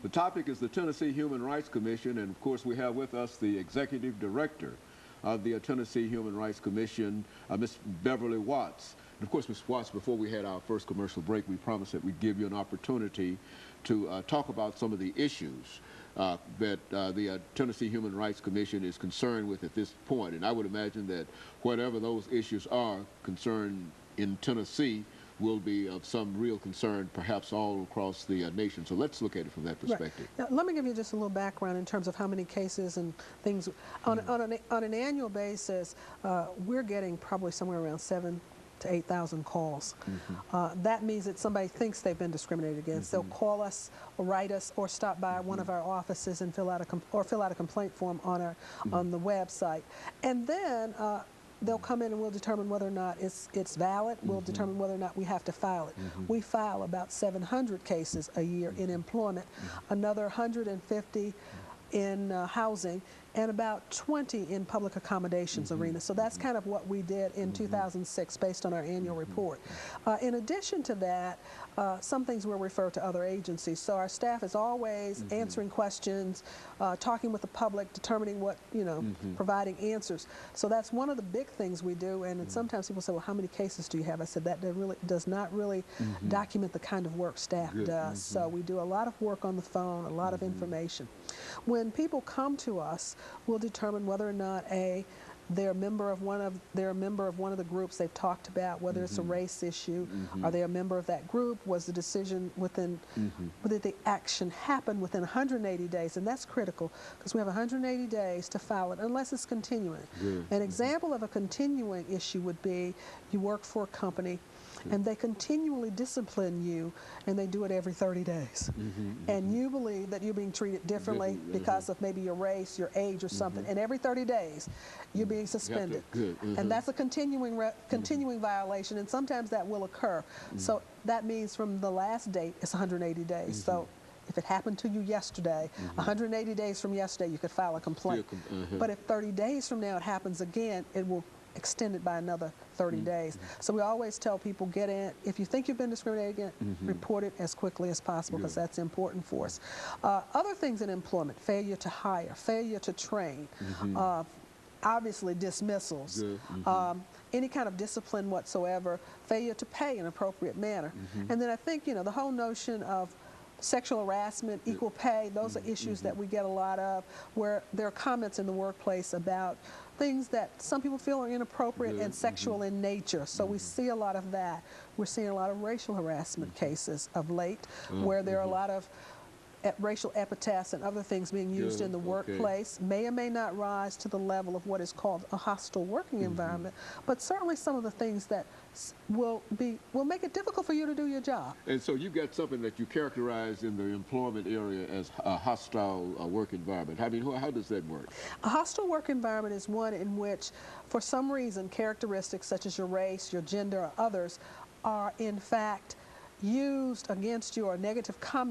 The topic is the Tennessee Human Rights Commission, and of course we have with us the Executive Director of the Tennessee Human Rights Commission, Ms. Beverly Watts. And of course, Ms. Watts, before we had our first commercial break, we promised that we'd give you an opportunity to talk about some of the issues that the Tennessee Human Rights Commission is concerned with at this point. And I would imagine that whatever those issues are concerned in Tennessee will be of some real concern, perhaps all across the nation. So let's look at it from that perspective. Right. Now, let me give you just a little background in terms of how many cases and things. On an annual basis, we're getting probably somewhere around 7,000 to 8,000 calls. That means that somebody thinks they've been discriminated against. They'll call us or write us or stop by one of our offices and fill out a complaint form on the website. And then they'll come in and we'll determine whether or not it's valid. We'll determine whether or not we have to file it. We file about 700 cases a year in employment, another 150 in housing, and about 20 in public accommodations arena. So that's kind of what we did in 2006 based on our annual report. In addition to that, some things will refer to other agencies. So our staff is always answering questions, talking with the public, determining what, providing answers. So that's one of the big things we do. And sometimes people say, well, how many cases do you have? I said, that really does not really document the kind of work staff does. So we do a lot of work on the phone, a lot of information. When people come to us, we'll determine whether or not they're a member of one of the groups they've talked about, whether it's a race issue. Are they a member of that group? Was the decision within, did the action happen within 180 days? And that's critical because we have 180 days to file it unless it's continuing. An example of a continuing issue would be you work for a company and they continually discipline you, and they do it every 30 days. And you believe that you're being treated differently because of maybe your race, your age, or something. And every 30 days, you're being suspended. And that's a continuing violation, and sometimes that will occur. So that means from the last date, it's 180 days. So if it happened to you yesterday, 180 days from yesterday, you could file a complaint. But if 30 days from now it happens again, it will extend it by another 30 days. So we always tell people, get in. If you think you've been discriminated against, report it as quickly as possible because that's important for us. Other things in employment, failure to hire, failure to train, obviously dismissals, any kind of discipline whatsoever, failure to pay in an appropriate manner. And then I think, the whole notion of sexual harassment, equal pay, those are issues that we get a lot of, where there are comments in the workplace about things that some people feel are inappropriate and sexual in nature. So we see a lot of that. We're seeing a lot of racial harassment cases of late, where there are a lot of racial epithets and other things being used in the workplace. May or may not rise to the level of what is called a hostile working environment, but certainly some of the things that will make it difficult for you to do your job. And so you've got something that you characterize in the employment area as a hostile work environment. I mean, how does that work? A hostile work environment is one in which, for some reason, characteristics such as your race, your gender, or others are in fact used against you, or negative comments